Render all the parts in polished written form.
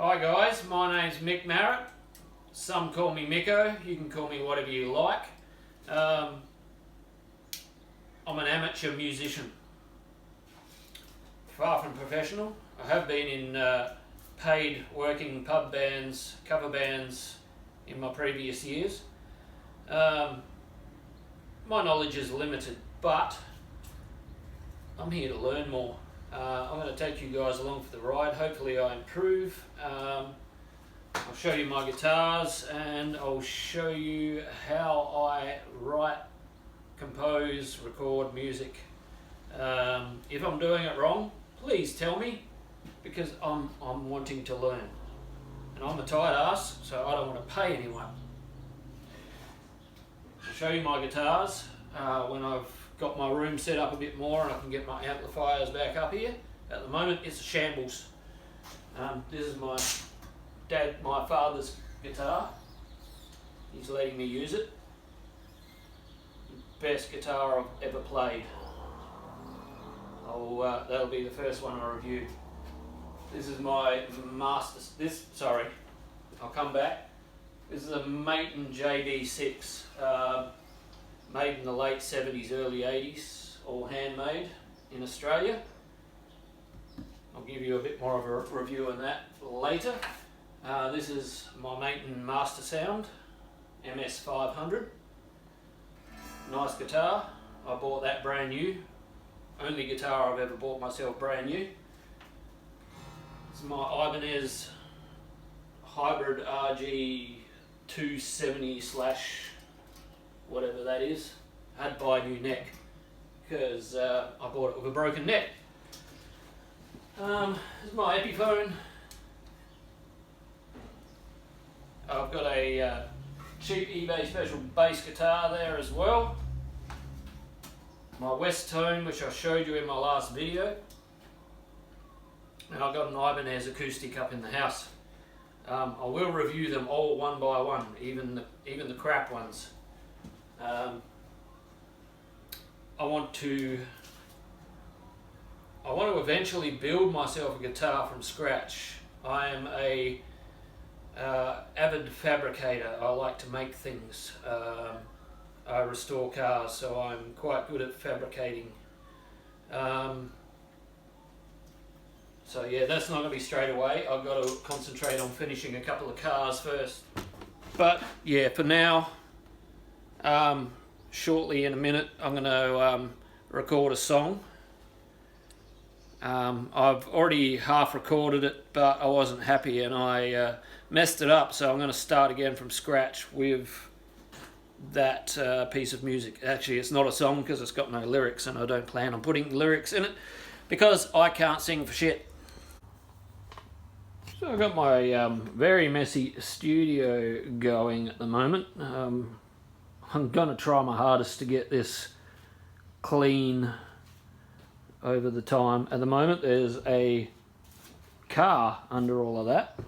Hi guys, my name's Mick Marrett. Some call me Micko, you can call me whatever you like. I'm an amateur musician. Far from professional. I have been in paid working pub bands, cover bands in my previous years. My knowledge is limited, but I'm here to learn more. I'm going to take you guys along for the ride. Hopefully I improve. I'll show you my guitars and I'll show you how I write, compose, record music. If I'm doing it wrong, please tell me, because I'm wanting to learn. And I'm a tight ass, so I don't want to pay anyone. I'll show you my guitars when I've got my room set up a bit more and I can get my amplifiers back up here. At the moment it's a shambles. This is my father's guitar. He's letting me use it. Best guitar I've ever played. That'll be the first one I review. This is my I'll come back. This is a Maton JB6. Made in the late 70s, early 80s, all handmade in Australia. I'll give you a bit more of a review on that later. This is my Maton Master Sound, MS500. Nice guitar. I bought that brand new. Only guitar I've ever bought myself brand new. This is my Ibanez Hybrid RG 270/ whatever that is. I had to buy a new neck because I bought it with a broken neck. This is my Epiphone. I've got a cheap eBay special bass guitar there as well. My Westone, which I showed you in my last video. And I've got an Ibanez acoustic up in the house. I will review them all one by one, even the crap ones. I want to eventually build myself a guitar from scratch. I am a avid fabricator. I like to make things. I restore cars, so I'm quite good at fabricating. So yeah, that's not going to be straight away. I've got to concentrate on finishing a couple of cars first. But yeah, for now, shortly in a minute, I'm going to record a song. I've already half recorded it, but I wasn't happy and I messed it up, so I'm going to start again from scratch with that piece of music. Actually, it's not a song because it's got no lyrics, and I don't plan on putting lyrics in it because I can't sing for shit. So I've got my very messy studio going at the moment. I'm going to try my hardest to get this clean over the time. At the moment there's a car under all of that.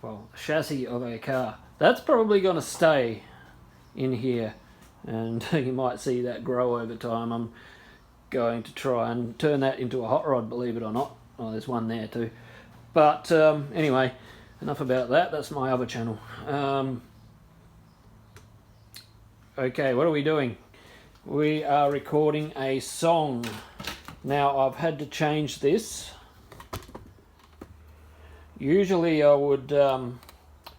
Well, a chassis of a car. That's probably going to stay in here, and you might see that grow over time. I'm going to try and turn that into a hot rod, believe it or not. Oh, there's one there too. But anyway, enough about that. That's my other channel. Okay, what are we doing? We are recording a song. Now, I've had to change this. Usually I would do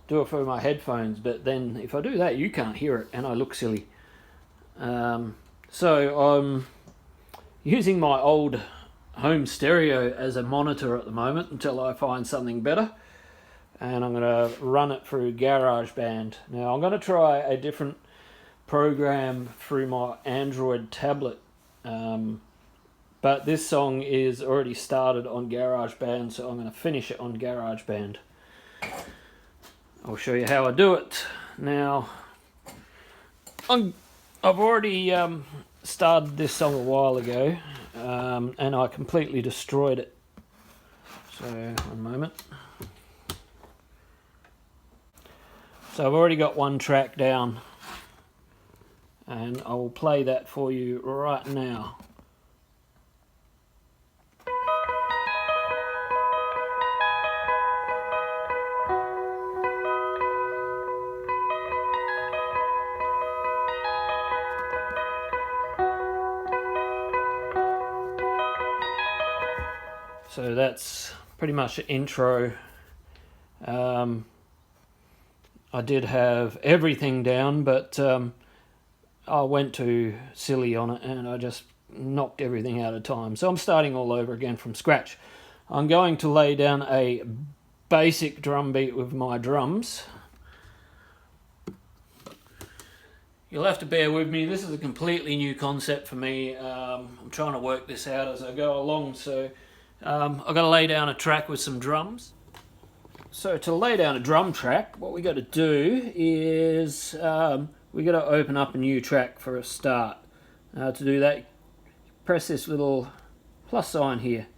it for my headphones, but then if I do that, you can't hear it and I look silly. So I'm using my old home stereo as a monitor at the moment until I find something better. And I'm going to run it through GarageBand. Now, I'm going to try a different program through my Android tablet, but this song is already started on GarageBand, so I'm going to finish it on GarageBand. I'll show you how I do it. Now, I've already started this song a while ago, and I completely destroyed it. So, one moment. So I've already got one track down, and I will play that for you right now. So that's pretty much the intro. I did have everything down, but I went too silly on it and I just knocked everything out of time. So I'm starting all over again from scratch. I'm going to lay down a basic drum beat with my drums. You'll have to bear with me. This is a completely new concept for me. I'm trying to work this out as I go along. So I've got to lay down a track with some drums. So to lay down a drum track, what we got to do is we got to open up a new track for a start. To do that, press this little plus sign here,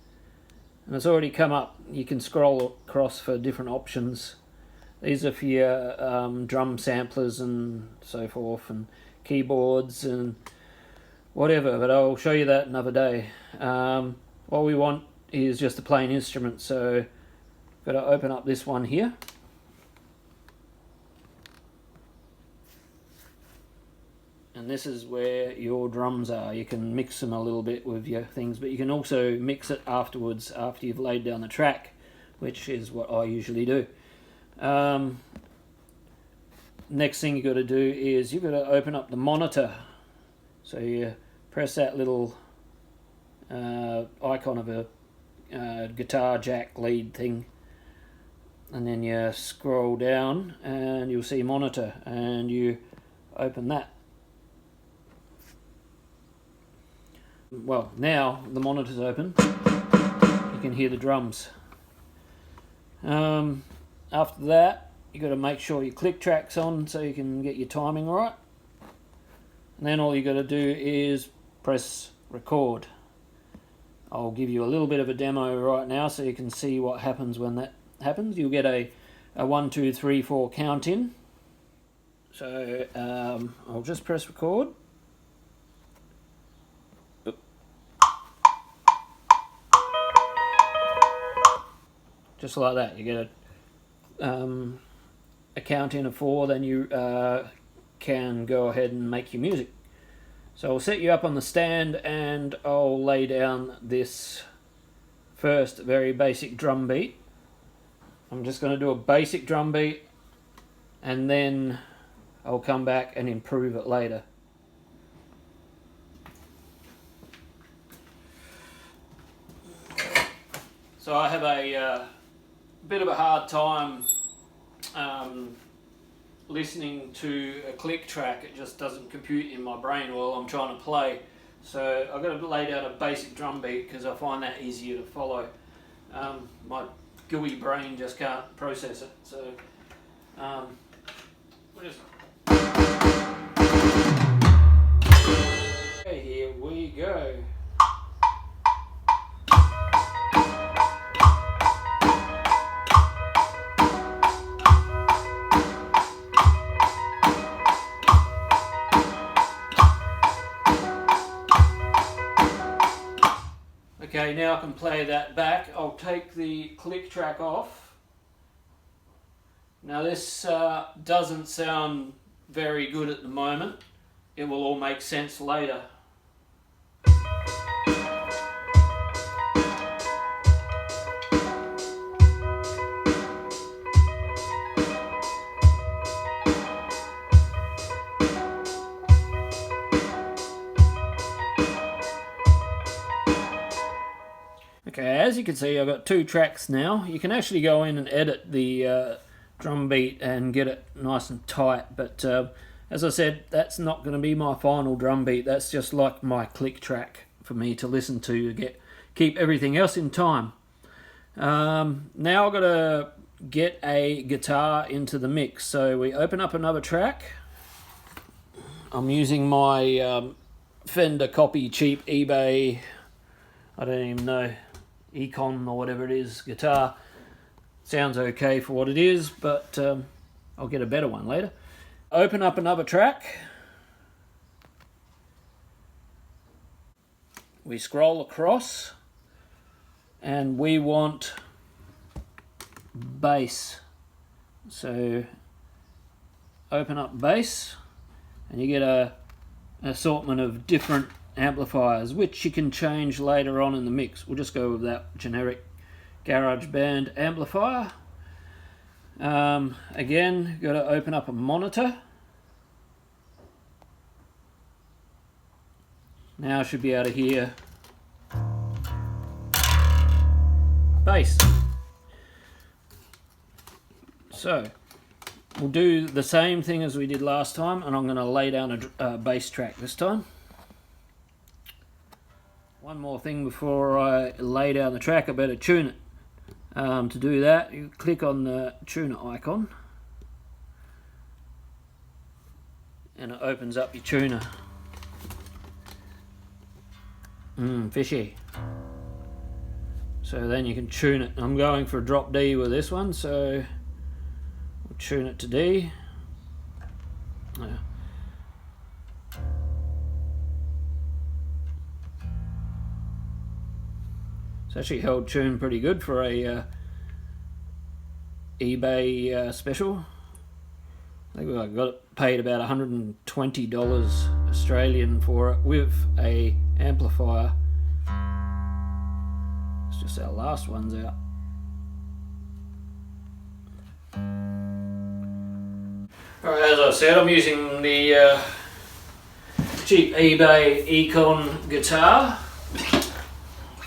and it's already come up. You can scroll across for different options. These are for your drum samplers and so forth, and keyboards and whatever, but I'll show you that another day. What we want is just a plain instrument, so got to open up this one here. And this is where your drums are. You can mix them a little bit with your things, but you can also mix it afterwards after you've laid down the track, which is what I usually do. Next thing you've got to do is you've got to open up the monitor. So you press that little icon of a guitar jack lead thing, and then you scroll down and you'll see monitor, and you open that. Well, now the monitor's open, you can hear the drums. After that, you got to make sure your click track's on so you can get your timing right. And then all you got to do is press record. I'll give you a little bit of a demo right now so you can see what happens when that happens. You'll get a 1, 2, 3, 4 count in. So I'll just press record. Just like that, you get a count in of 4, then you can go ahead and make your music. So I'll set you up on the stand and I'll lay down this first very basic drum beat. I'm just going to do a basic drum beat and then I'll come back and improve it later. So I have a bit of a hard time listening to a click track. It just doesn't compute in my brain while I'm trying to play. So I've got to lay down a basic drum beat because I find that easier to follow. My gooey brain just can't process it. So we'll just... Okay, here we go. Okay, now I can play that back. I'll take the click track off. Now this doesn't sound very good at the moment. It will all make sense later. Okay, as you can see, I've got 2 tracks now. You can actually go in and edit the drum beat and get it nice and tight, but as I said, that's not going to be my final drum beat. That's just like my click track for me to listen to keep everything else in time. Now I've got to get a guitar into the mix. So we open up another track. I'm using my Fender copy cheap eBay, I don't even know, Econ or whatever it is, guitar. Sounds okay for what it is, but I'll get a better one later. Open up another track. We scroll across and we want bass. So open up bass and you get an assortment of different amplifiers, which you can change later on in the mix. We'll just go with that generic GarageBand amplifier. Again, got to open up a monitor. Now I should be able to hear bass. So we'll do the same thing as we did last time, and I'm going to lay down a bass track this time. One more thing before I lay down the track, I better tune it. To do that, you click on the tuner icon and it opens up your tuner. Fishy. So then you can tune it. I'm going for a drop D with this one, so we'll tune it to D. It's actually held tune pretty good for a eBay special. I think I got paid about $120 Australian for it with a amplifier. It's just our last one's out. Alright, as I said, I'm using the cheap eBay Econ guitar.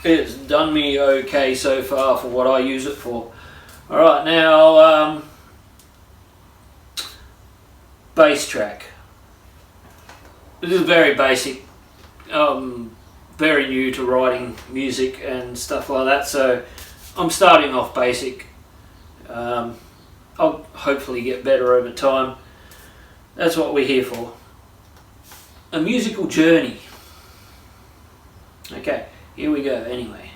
It's done me okay so far for what I use it for. Alright, now bass track. This is very basic. Very new to writing music and stuff like that, so I'm starting off basic. I'll hopefully get better over time. That's what we're here for. A musical journey. Okay. Here we go, anyway.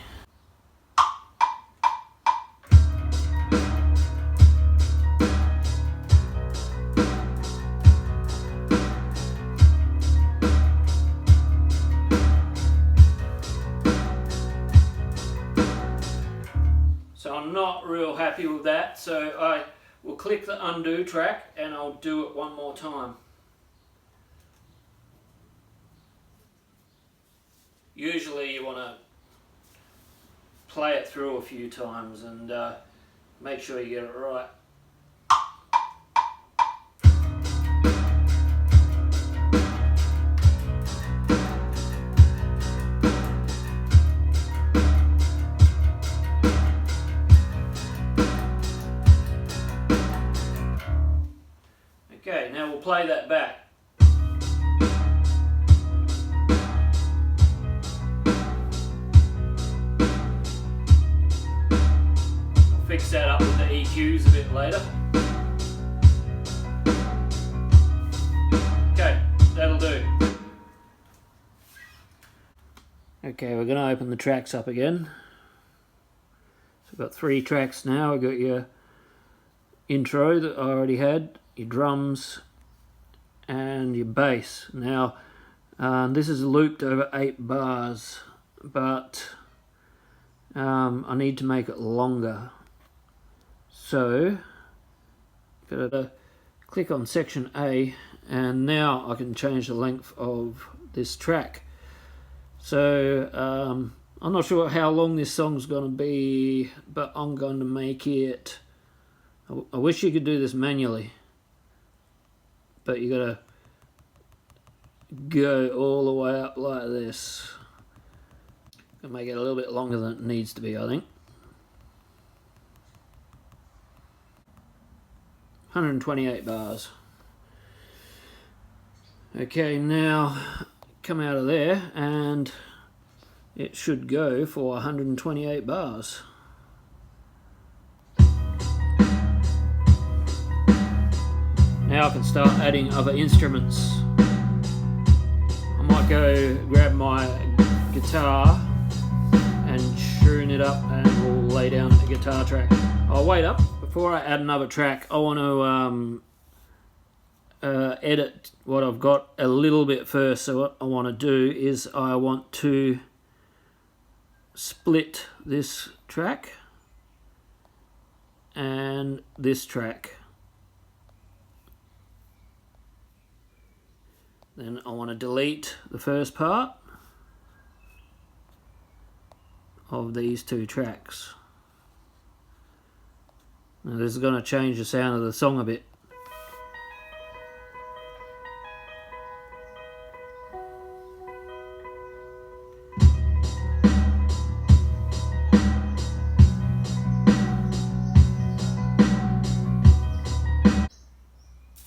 So I'm not real happy with that, so I will click the undo track and I'll do it one more time. Usually you want to play it through a few times and make sure you get it right. Okay, now we'll play that back. Fix that up with the EQs a bit later. Okay, that'll do. Okay, we're going to open the tracks up again. So we've got 3 tracks now. We've got your intro that I already had, your drums, and your bass. Now, this is looped over 8 bars, but I need to make it longer. So, gotta click on section A, and now I can change the length of this track. So, I'm not sure how long this song's gonna be, but I'm going to make it. I wish you could do this manually, but you gotta go all the way up like this. Gonna make it a little bit longer than it needs to be, I think. 128 bars. Okay, now come out of there and it should go for 128 bars. Now I can start adding other instruments. I might go grab my guitar and tune it up and we'll lay down a guitar track. I'll wait up. Before I add another track, I want to edit what I've got a little bit first. So what I want to do is I want to split this track and this track. Then I want to delete the first part of these two tracks. Now this is going to change the sound of the song a bit.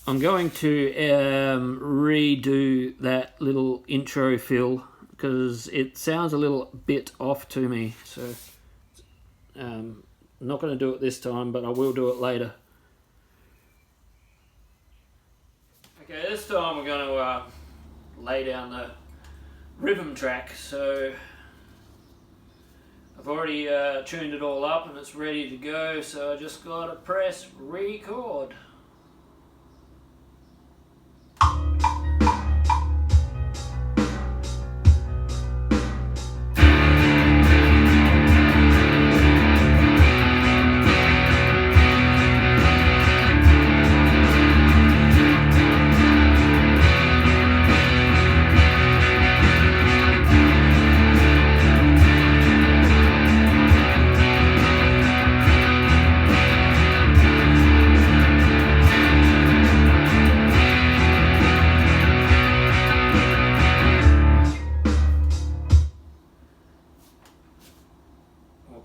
I'm going to redo that little intro fill because it sounds a little bit off to me, so I'm not going to do it this time, but I will do it later. Okay, this time we're going to lay down the rhythm track. So I've already tuned it all up and it's ready to go, so I just got to press record.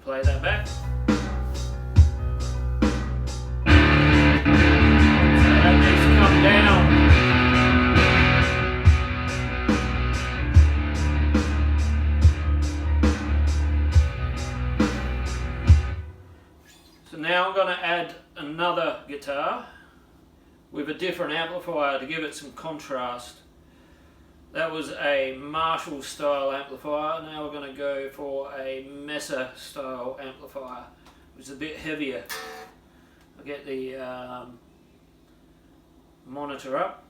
Play that back. So that needs to come down. So now I'm going to add another guitar with a different amplifier to give it some contrast. That was a Marshall style amplifier. Now we're going to go for a Mesa style amplifier, which is a bit heavier. I'll get the monitor up.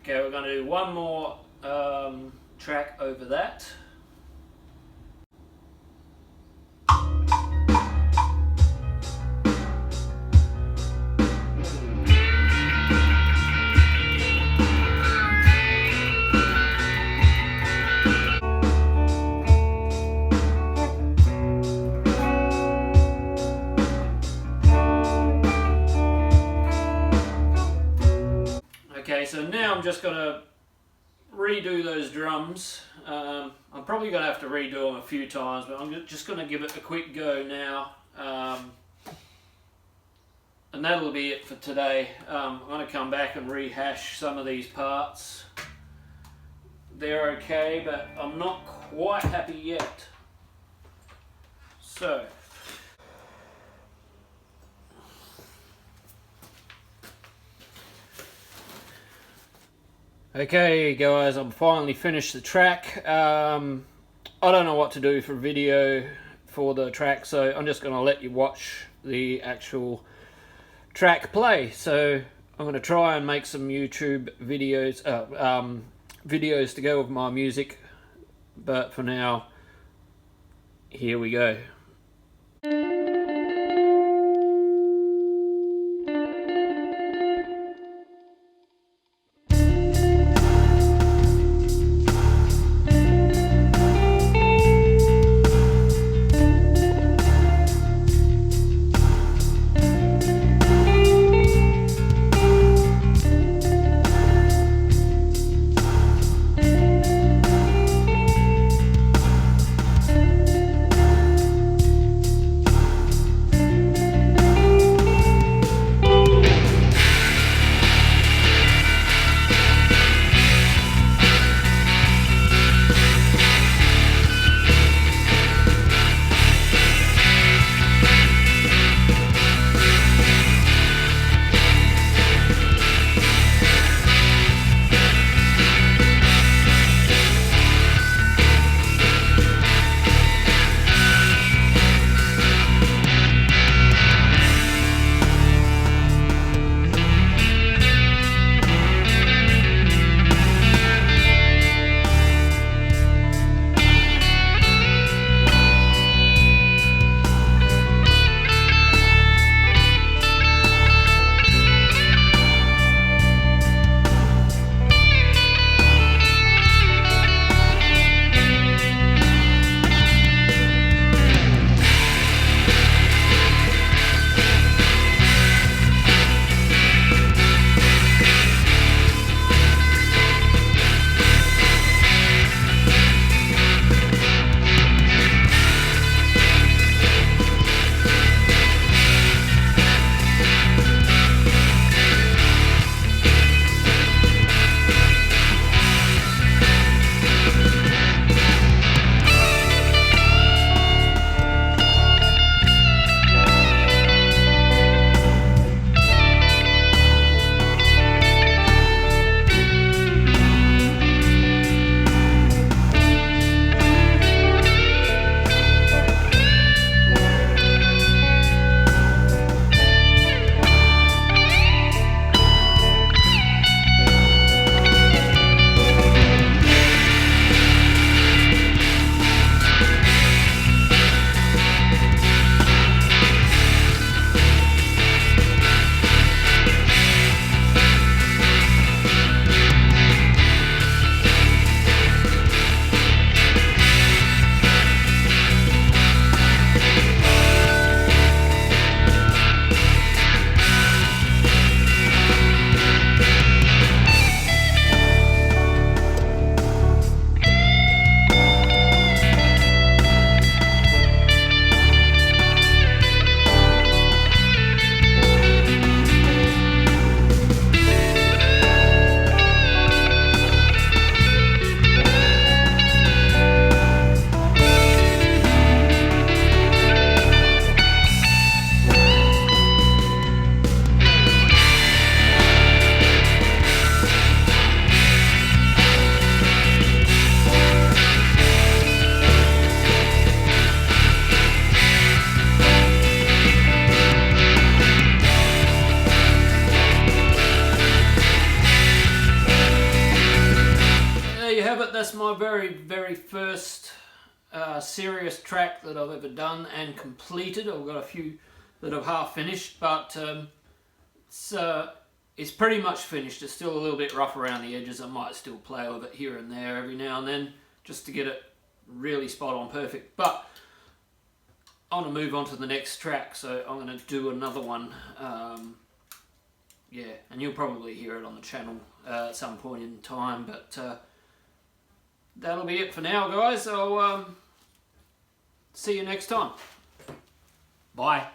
Okay, we're going to do one more track over that. Okay, so now I'm just going to redo those drums. I'm probably going to have to redo them a few times, but I'm just going to give it a quick go now. And that'll be it for today. I'm going to come back and rehash some of these parts. They're okay, but I'm not quite happy yet. So okay guys, I'm finally finished the track. I don't know what to do for video for the track, so I'm just going to let you watch the actual track play. So I'm going to try and make some YouTube videos, videos to go with my music, but for now, here we go. have it. That's my very first serious track that I've ever done and completed. I've got a few that I've half finished, but it's pretty much finished. It's still a little bit rough around the edges. I might still play with it here and there every now and then just to get it really spot on perfect. But I want to move on to the next track, so I'm going to do another one. Yeah, and you'll probably hear it on the channel at some point in time, but that'll be it for now, guys. I'll see you next time. Bye.